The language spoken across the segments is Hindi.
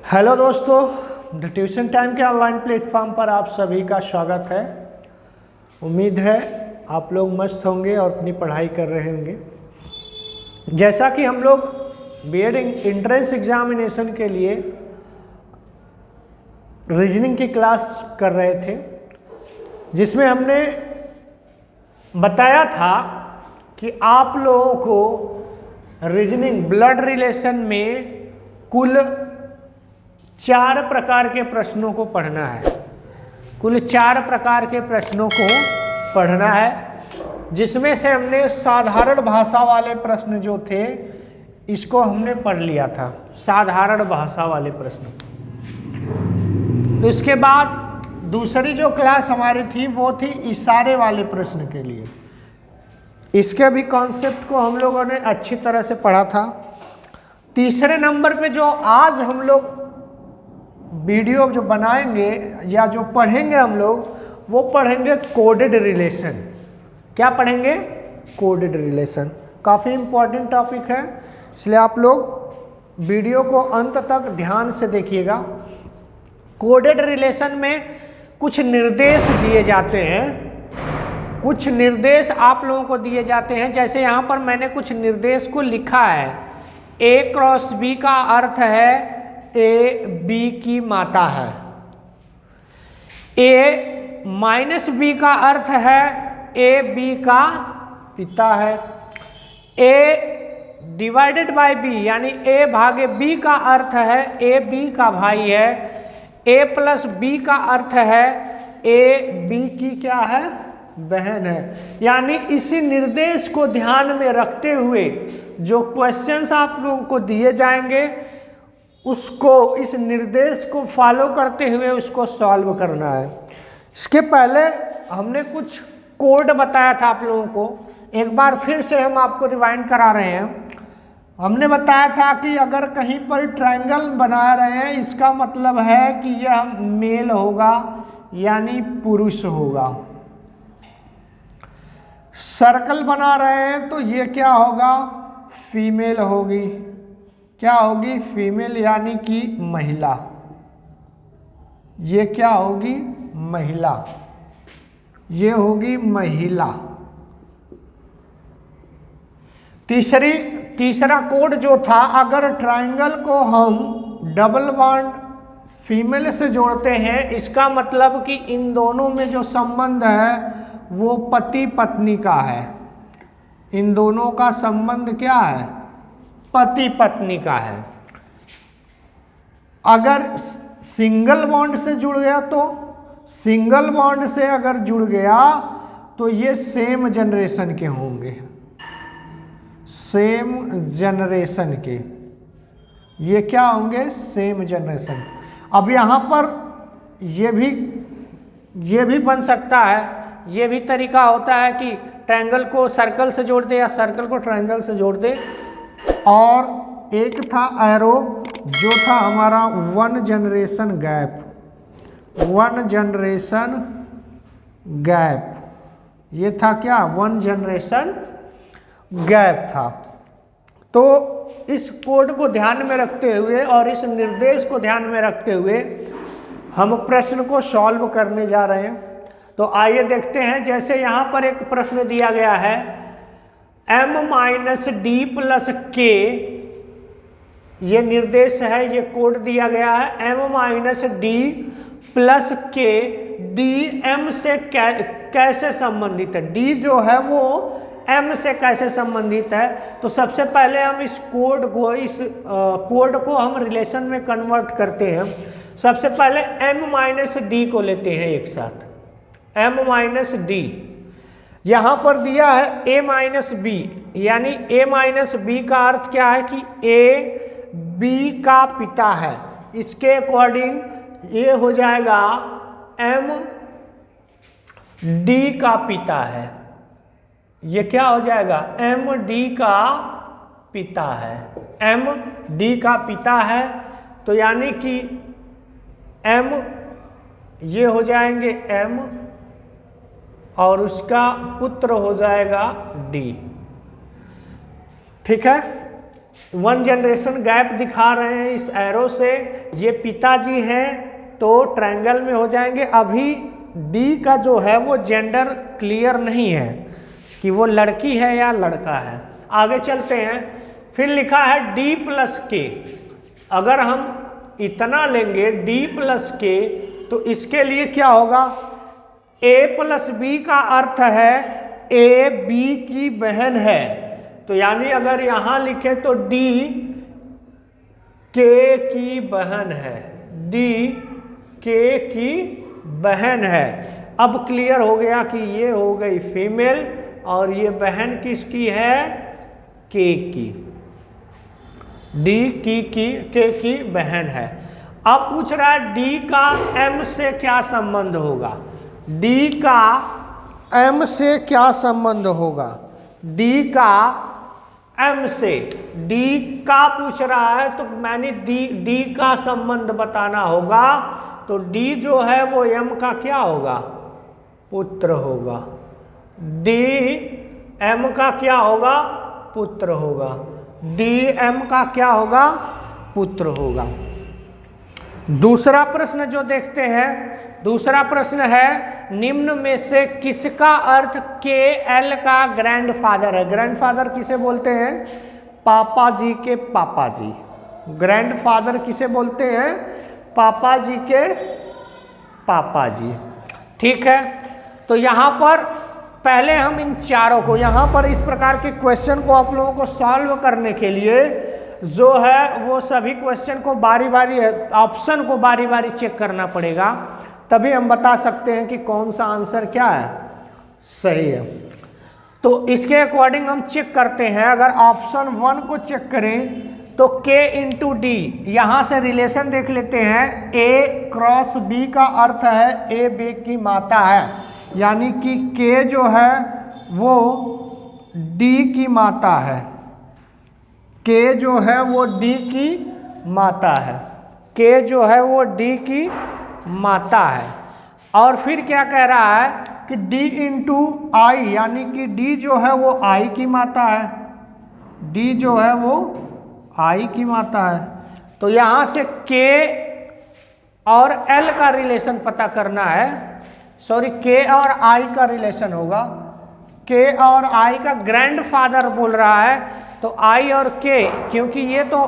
हेलो दोस्तों, द ट्यूशन टाइम के ऑनलाइन प्लेटफॉर्म पर आप सभी का स्वागत है। उम्मीद है आप लोग मस्त होंगे और अपनी पढ़ाई कर रहे होंगे। जैसा कि हम लोग बीएड एंट्रेंस एग्जामिनेशन के लिए रीजनिंग की क्लास कर रहे थे, जिसमें हमने बताया था कि आप लोगों को रीजनिंग ब्लड रिलेशन में कुल 4 प्रकार के प्रश्नों को पढ़ना है। कुल 4 प्रकार के प्रश्नों को पढ़ना है, जिसमें से हमने साधारण भाषा वाले प्रश्न जो थे इसको हमने पढ़ लिया था। साधारण भाषा वाले प्रश्न। तो इसके बाद दूसरी जो क्लास हमारी थी वो थी इशारे वाले प्रश्न के लिए। इसके भी कॉन्सेप्ट को हम लोगों ने अच्छी तरह से पढ़ा था। तीसरे नंबर पे जो आज हम लोग वीडियो जो बनाएंगे या जो पढ़ेंगे हम लोग, वो पढ़ेंगे कोडेड रिलेशन। क्या पढ़ेंगे? Coded relation. काफ़ी इम्पोर्टेंट टॉपिक है, इसलिए आप लोग वीडियो को अंत तक ध्यान से देखिएगा। कोडेड रिलेशन में कुछ निर्देश दिए जाते हैं। कुछ निर्देश आप लोगों को दिए जाते हैं। जैसे यहाँ पर मैंने कुछ निर्देश को लिखा है। A क्रॉस B का अर्थ है A B की माता है। A माइनस B का अर्थ है A B का पिता है। A डिवाइडेड बाय B यानी A भागे B का अर्थ है A B का भाई है। A प्लस B का अर्थ है A B की क्या है? बहन है। यानी इसी निर्देश को ध्यान में रखते हुए जो क्वेश्चंस आप लोगों को दिए जाएंगे उसको, इस निर्देश को फॉलो करते हुए उसको सॉल्व करना है। इसके पहले हमने कुछ कोड बताया था आप लोगों को। एक बार फिर से हम आपको रिवाइंड करा रहे हैं। हमने बताया था कि अगर कहीं पर ट्रायंगल बना रहे हैं, इसका मतलब है कि यह मेल होगा यानी पुरुष होगा। सर्कल बना रहे हैं तो ये क्या होगा? फीमेल होगी। क्या होगी? फीमेल यानी कि महिला। ये क्या होगी? महिला। ये होगी महिला। तीसरा कोड जो था, अगर ट्रायंगल को हम डबल बॉन्ड फीमेल से जोड़ते हैं, इसका मतलब कि इन दोनों में जो संबंध है वो पति पत्नी का है। इन दोनों का संबंध क्या है? पति पत्नी का है। अगर सिंगल बॉन्ड से जुड़ गया तो, सिंगल बॉन्ड से अगर जुड़ गया तो ये सेम जनरेशन के होंगे। सेम जनरेशन के ये क्या होंगे? Same generation. अब यहाँ पर ये भी बन सकता है। ये भी तरीका होता है कि ट्रायंगल को सर्कल से जोड़ दे या सर्कल को ट्रायंगल से जोड़ दे। और एक था एरो जो था हमारा 1 जनरेशन गैप। 1 जनरेशन गैप, ये था क्या? 1 जनरेशन गैप था। तो इस कोड को ध्यान में रखते हुए और इस निर्देश को ध्यान में रखते हुए हम प्रश्न को सॉल्व करने जा रहे हैं। तो आइए देखते हैं। जैसे यहाँ पर एक प्रश्न दिया गया है, m-d प्लस k, ये निर्देश है, ये कोड दिया गया है। m-d plus k d m से कैसे संबंधित है? d जो है वो m से कैसे संबंधित है? तो सबसे पहले हम इस कोड को हम रिलेशन में कन्वर्ट करते हैं। सबसे पहले m-d को लेते हैं एक साथ। m-d यहाँ पर दिया है a-b, यानी a-b का अर्थ क्या है कि a b का पिता है। इसके अकॉर्डिंग ये हो जाएगा m-d का पिता है। ये क्या हो जाएगा? m-d का पिता है। m-d का पिता है तो यानी कि m ये हो जाएंगे m और उसका पुत्र हो जाएगा d। ठीक है। 1 जनरेशन गैप दिखा रहे हैं इस एरो से, ये पिताजी हैं तो ट्रायंगल में हो जाएंगे। अभी डी का जो है वो जेंडर क्लियर नहीं है कि वो लड़की है या लड़का है। आगे चलते हैं, फिर लिखा है डी प्लस के। अगर हम इतना लेंगे डी प्लस के तो इसके लिए क्या होगा, ए प्लस बी का अर्थ है ए बी की बहन है, तो यानी अगर यहां लिखे तो डी के की बहन है, डी के की बहन है। अब क्लियर हो गया कि ये हो गई फीमेल और ये बहन किसकी है, के की, डी की के की बहन है। अब पूछ रहा है डी का एम से क्या संबंध होगा, डी का एम से क्या संबंध होगा, डी का एम से, डी का पूछ रहा है तो मैंने डी का संबंध बताना होगा, तो डी जो है वो एम का क्या होगा, पुत्र होगा, डी एम का क्या होगा, पुत्र होगा, डी एम का क्या होगा, पुत्र होगा। दूसरा प्रश्न जो देखते हैं, दूसरा प्रश्न है निम्न में से किसका अर्थ के एल का ग्रैंडफादर है। ग्रैंडफादर किसे बोलते हैं, पापा जी के पापा जी। ग्रैंडफादर किसे बोलते हैं, पापा जी के पापा जी। ठीक है, तो यहाँ पर पहले हम इन चारों को, यहाँ पर इस प्रकार के क्वेश्चन को आप लोगों को सॉल्व करने के लिए जो है वो सभी क्वेश्चन को बारी बारी, ऑप्शन को बारी बारी चेक करना पड़ेगा, तभी हम बता सकते हैं कि कौन सा आंसर क्या है, सही है। तो इसके अकॉर्डिंग हम चेक करते हैं। अगर ऑप्शन 1 को चेक करें तो k इंटू डी, यहाँ से रिलेशन देख लेते हैं, a क्रॉस b का अर्थ है a b की माता है, यानी कि k जो है वो d की माता है, k जो है वो d की माता है, k जो है वो d की माता है। और फिर क्या कह रहा है कि d इंटू आई, यानी कि d जो है वो i की माता है, d जो है वो i की माता है। तो यहाँ से k और l का रिलेशन पता करना है, सॉरी k और i का रिलेशन होगा, k और i का ग्रैंडफादर बोल रहा है, तो i और k, क्योंकि ये तो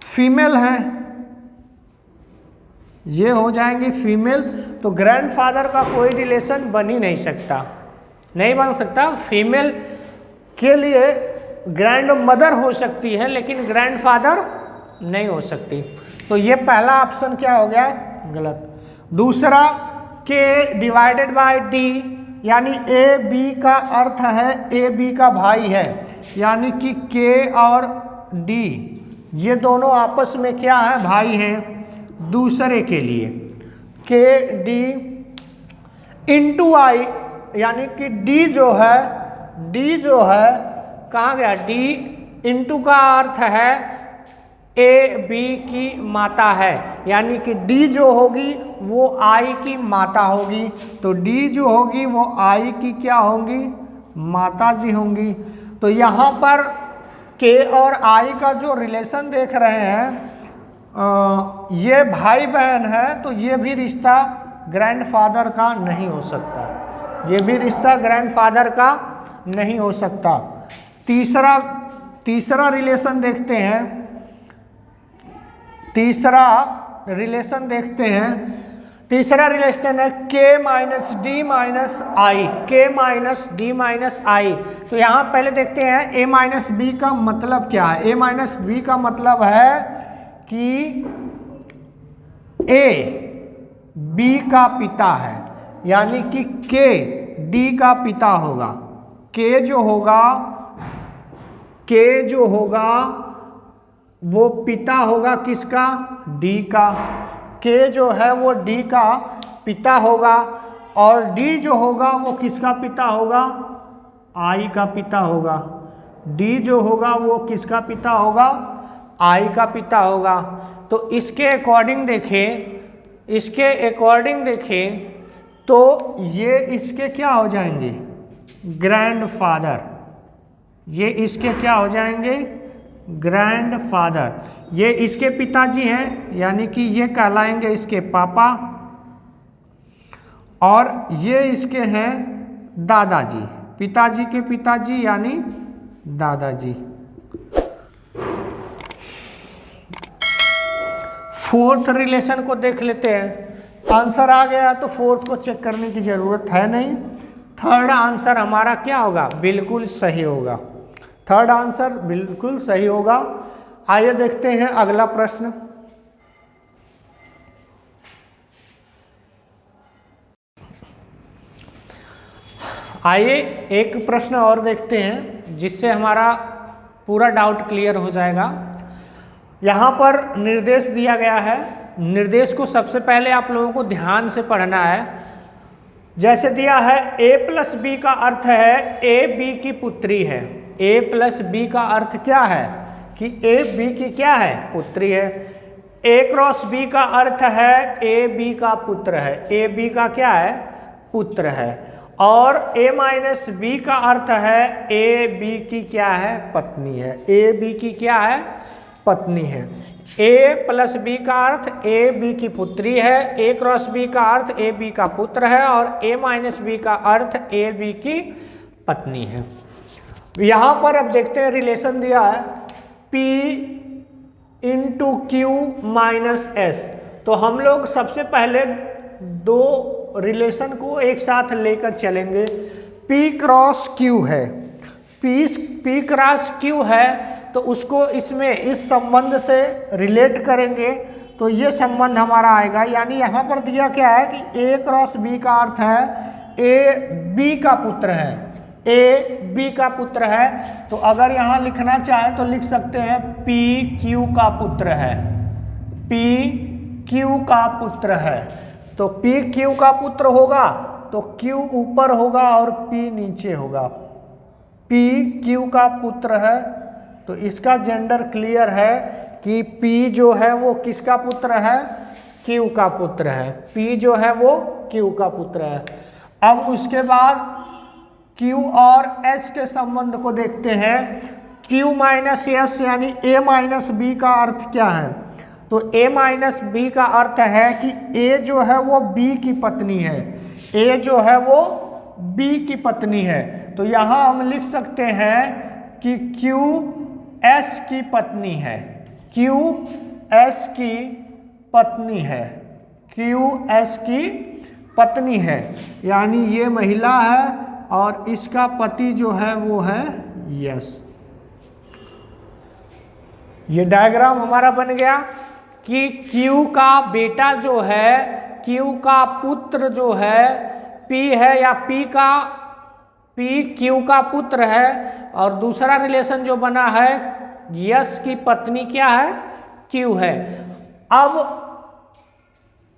फीमेल है, ये हो जाएंगी फीमेल, तो ग्रैंडफादर का कोई रिलेशन बन ही नहीं सकता, नहीं बन सकता। फीमेल के लिए ग्रैंड मदर हो सकती है लेकिन ग्रैंडफादर नहीं हो सकती, तो ये पहला ऑप्शन क्या हो गया, गलत। दूसरा k डिवाइडेड बाय d, यानी ए बी का अर्थ है ए बी का भाई है, यानी कि k और d ये दोनों आपस में क्या है, भाई हैं। दूसरे के लिए k d इंटू आई, यानी कि d जो है कहाँ गया, d इंटू का अर्थ है ए बी की माता है, यानी कि d जो होगी वो i की माता होगी, तो d जो होगी वो i की क्या होंगी, माता जी होंगी। तो यहाँ पर k और i का जो रिलेशन देख रहे हैं, ये भाई बहन है, तो ये भी रिश्ता ग्रैंडफादर का नहीं हो सकता, ये भी रिश्ता ग्रैंडफादर का नहीं हो सकता। तीसरा रिलेशन देखते हैं, तीसरा रिलेशन है k माइनस डी माइनस आई, k माइनस डी माइनस आई। तो यहाँ पहले देखते हैं a माइनस बी का मतलब क्या है। a माइनस बी का मतलब है कि a b का पिता है, यानी कि k d का पिता होगा, k जो होगा वो पिता होगा किसका, d का, k जो है वो d का पिता होगा, और d जो होगा वो किसका पिता होगा, i का पिता होगा, d जो होगा वो किसका पिता होगा, i का पिता होगा। तो इसके अकॉर्डिंग देखें तो ये इसके क्या हो जाएंगे, ग्रैंडफादर, ये इसके क्या हो जाएंगे, ग्रैंडफादर, ये इसके पिताजी हैं, यानी कि ये कहलाएंगे इसके पापा, और ये इसके हैं दादाजी, पिताजी के पिताजी यानी दादाजी। फोर्थ रिलेशन को देख लेते हैं। आंसर आ गया तो फोर्थ को चेक करने की जरूरत है नहीं। थर्ड आंसर हमारा क्या होगा? बिल्कुल सही होगा। थर्ड आंसर बिल्कुल सही होगा। आइए देखते हैं अगला प्रश्न। आइए एक प्रश्न और देखते हैं जिससे हमारा पूरा डाउट क्लियर हो जाएगा। यहाँ पर निर्देश दिया गया है। निर्देश को सबसे पहले आप लोगों को ध्यान से पढ़ना है। जैसे दिया है a प्लस बी का अर्थ है a b की पुत्री है। a प्लस बी का अर्थ क्या है कि a b की क्या है? पुत्री है। a क्रॉस b का अर्थ है a b का पुत्र है। a b का क्या है? पुत्र है। और a माइनस b का अर्थ है a b की क्या है? पत्नी है। a b की क्या है? पत्नी है। a प्लस बी का अर्थ a b की पुत्री है। a क्रॉस b का अर्थ a b का पुत्र है। और a माइनस b का अर्थ a b की पत्नी है। यहाँ पर अब देखते हैं रिलेशन दिया है p into Q minus S. तो हम लोग सबसे पहले दो रिलेशन को एक साथ लेकर चलेंगे। p क्रॉस q है, p क्रॉस q है, तो उसको इसमें इस संबंध से रिलेट करेंगे तो ये संबंध हमारा आएगा। यानी यहाँ पर दिया क्या है कि a क्रॉस b का अर्थ है a b का पुत्र है। a b का पुत्र है, तो अगर यहाँ लिखना चाहे तो लिख सकते हैं p q का पुत्र है। p q का पुत्र है, तो p q का पुत्र होगा तो q ऊपर होगा और p नीचे होगा। p q का पुत्र है, तो इसका जेंडर क्लियर है कि p जो है वो किसका पुत्र है? q का पुत्र है। p जो है वो q का पुत्र है। अब उसके बाद q और s के संबंध को देखते हैं। q माइनस एस यानी a माइनस बी का अर्थ क्या है? तो a माइनस बी का अर्थ है कि a जो है वो b की पत्नी है। a जो है वो b की पत्नी है, तो यहाँ हम लिख सकते हैं कि q s की पत्नी है। q s की पत्नी है। q s की पत्नी है, यानी ये महिला है और इसका पति जो है वो है यस। ये डायग्राम हमारा बन गया कि Q का बेटा जो है, Q का पुत्र जो है P है, या P Q का पुत्र है। और दूसरा रिलेशन जो बना है यस की पत्नी क्या है? Q है। अब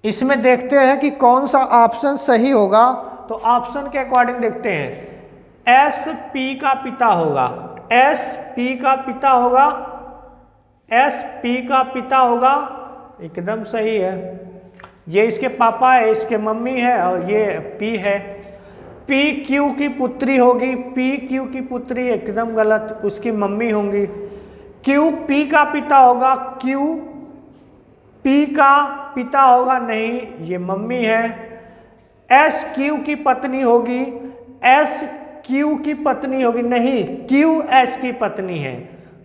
इसमें देखते हैं कि कौन सा ऑप्शन सही होगा। तो ऑप्शन के अकॉर्डिंग देखते हैं। एस पी का पिता होगा, एस पी का पिता होगा, एस पी का पिता होगा, एकदम सही है। ये इसके पापा है, इसके मम्मी है, और ये पी है। पी क्यू की पुत्री होगी, पी क्यू की पुत्री एकदम गलत, उसकी मम्मी होंगी। क्यू पी का पिता होगा, क्यू पी का पिता होगा, नहीं ये मम्मी है। एस क्यू की पत्नी होगी, एस क्यू की पत्नी होगी, नहीं क्यू एस की पत्नी है,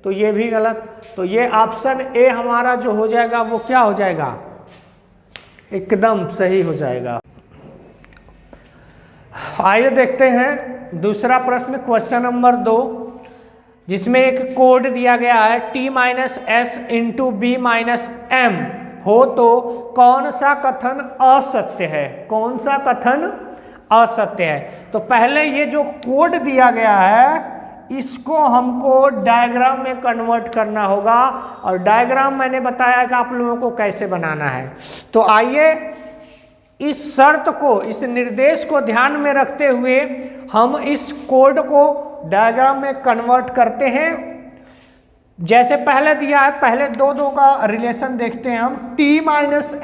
तो ये भी गलत। तो ये ऑप्शन ए हमारा जो हो जाएगा वो क्या हो जाएगा? एकदम सही हो जाएगा। आइए देखते हैं दूसरा प्रश्न, क्वेश्चन नंबर 2, जिसमें एक कोड दिया गया है t minus S into B minus M हो तो कौन सा कथन असत्य है? कौन सा कथन असत्य है? तो पहले ये जो कोड दिया गया है इसको हमको डायग्राम में कन्वर्ट करना होगा, और डायग्राम मैंने बताया कि आप लोगों को कैसे बनाना है। तो आइए इस शर्त को, इस निर्देश को ध्यान में रखते हुए हम इस कोड को डायग्राम में कन्वर्ट करते हैं। जैसे पहले दिया है, पहले दो का रिलेशन देखते हैं हम। t माइनस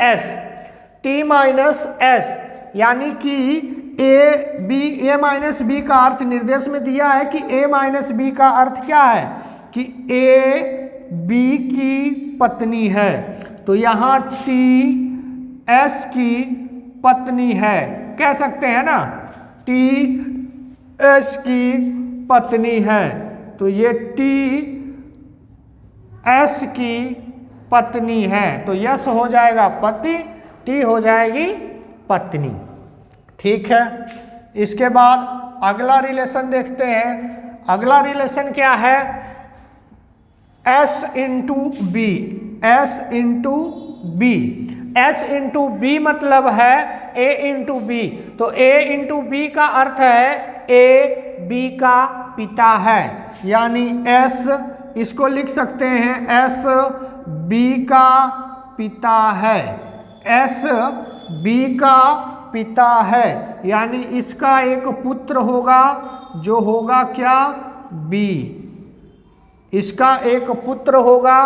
एस यानी कि ए माइनस बी का अर्थ निर्देश में दिया है कि a माइनस बी का अर्थ क्या है कि a बी की पत्नी है, तो यहाँ टी एस की पत्नी है, कह सकते हैं ना, टी एस की पत्नी है, तो ये टी एस की पत्नी है, तो यस हो जाएगा पति, टी हो जाएगी पत्नी। ठीक है, इसके बाद अगला रिलेशन देखते हैं। अगला रिलेशन क्या है? S into B, S into B. S into B मतलब है ए इंटू बी, तो ए इंटू बी का अर्थ है ए बी का पिता है, यानी एस, इसको लिख सकते हैं एस बी का पिता है, एस बी का पिता है, यानी इसका एक पुत्र होगा जो होगा क्या? बी। इसका एक पुत्र होगा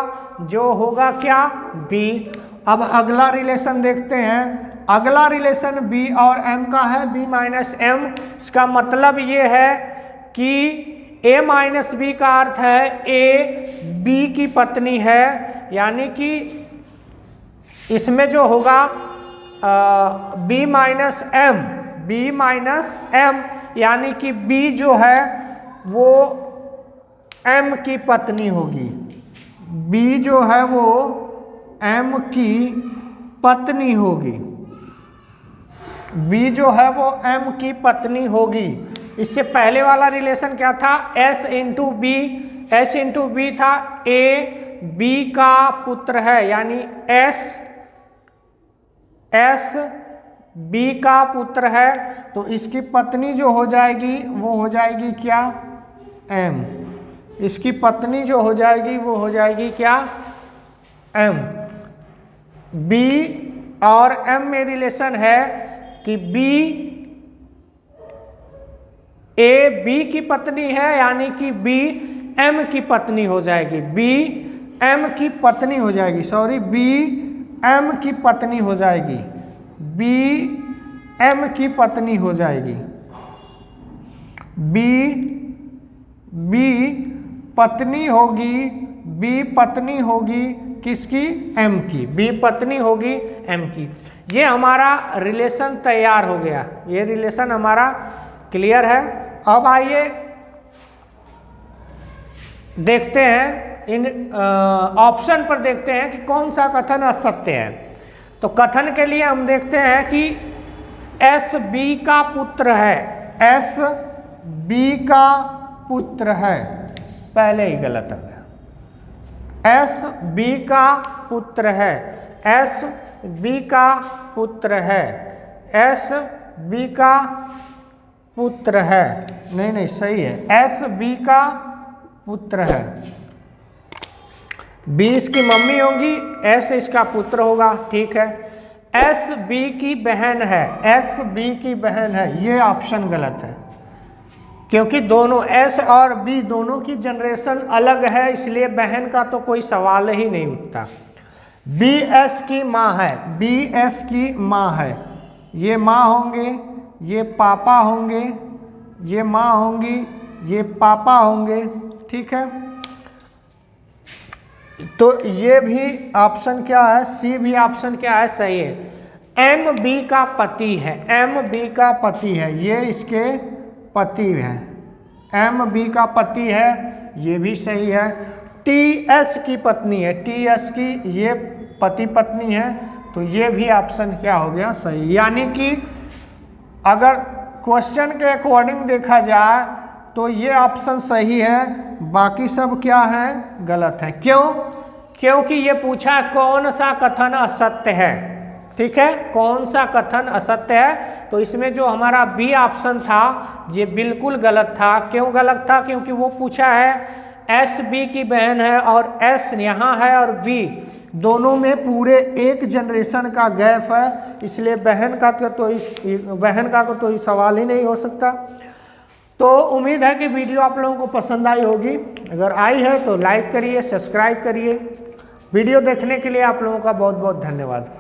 जो होगा क्या? बी। अब अगला रिलेशन देखते हैं। अगला रिलेशन बी और एम का है, बी माइनस एम। इसका मतलब ये है कि ए माइनस बी का अर्थ है ए बी की पत्नी है, यानी कि इसमें जो होगा B minus M, B minus M, यानी कि बी जो है वो एम की पत्नी होगी, बी जो है वो एम की पत्नी होगी, बी जो है वो एम की पत्नी होगी। इससे पहले वाला रिलेशन क्या था? S into B, S into B था ए बी का पुत्र है, यानी एस बी का पुत्र है, तो इसकी पत्नी जो हो जाएगी वो हो जाएगी क्या? एम। इसकी पत्नी जो हो जाएगी वो हो जाएगी क्या? एम। बी और एम में रिलेशन है कि बी ए बी की पत्नी है, यानी कि बी एम की पत्नी हो जाएगी, बी एम की पत्नी हो जाएगी, सॉरी, बी एम की पत्नी हो जाएगी, बी एम की पत्नी हो जाएगी, बी पत्नी होगी, बी पत्नी होगी किसकी? एम की, बी पत्नी होगी एम की। ये हमारा रिलेशन तैयार हो गया, ये रिलेशन हमारा क्लियर है। अब आइए देखते हैं, इन ऑप्शन पर देखते हैं कि कौन सा कथन असत्य है। तो कथन के लिए हम देखते हैं कि एस बी का पुत्र है, एस बी का पुत्र है, पहले ही गलत है, एस बी का पुत्र है, एस बी का पुत्र है, एस बी का पुत्र है, नहीं सही है, एस बी का पुत्र है, बी इसकी मम्मी होगी, एस इसका पुत्र होगा, ठीक है। एस बी की बहन है, एस बी की बहन है, ये ऑप्शन गलत है, क्योंकि दोनों एस और बी दोनों की जनरेशन अलग है, इसलिए बहन का तो कोई सवाल ही नहीं उठता। बी एस की माँ है, बी एस की माँ है, ये माँ होंगे, ये पापा होंगे, ये माँ होंगी, ये पापा होंगे, ठीक है। तो ये भी ऑप्शन क्या है? सी भी ऑप्शन क्या है? सही है। एम बी का पति है, एम बी का पति है, ये इसके पति हैं, एम बी का पति है, ये भी सही है। टी एस की पत्नी है, टी एस की ये पति पत्नी है, तो ये भी ऑप्शन क्या हो गया? सही। यानी कि अगर क्वेश्चन के अकॉर्डिंग देखा जाए तो ये ऑप्शन सही है, बाकी सब क्या है? गलत है। क्यों? क्योंकि ये पूछा कौन सा कथन असत्य है, ठीक है, कौन सा कथन असत्य है, तो इसमें जो हमारा बी ऑप्शन था ये बिल्कुल गलत था। क्यों गलत था? क्योंकि वो पूछा है एस बी की बहन है और एस यहाँ है और बी दोनों में पूरे एक जनरेशन का गैप है, इसलिए बहन का तो सवाल ही नहीं हो सकता। तो उम्मीद है कि वीडियो आप लोगों को पसंद आई होगी, अगर आई है तो लाइक करिए, सब्सक्राइब करिए। वीडियो देखने के लिए आप लोगों का बहुत बहुत धन्यवाद।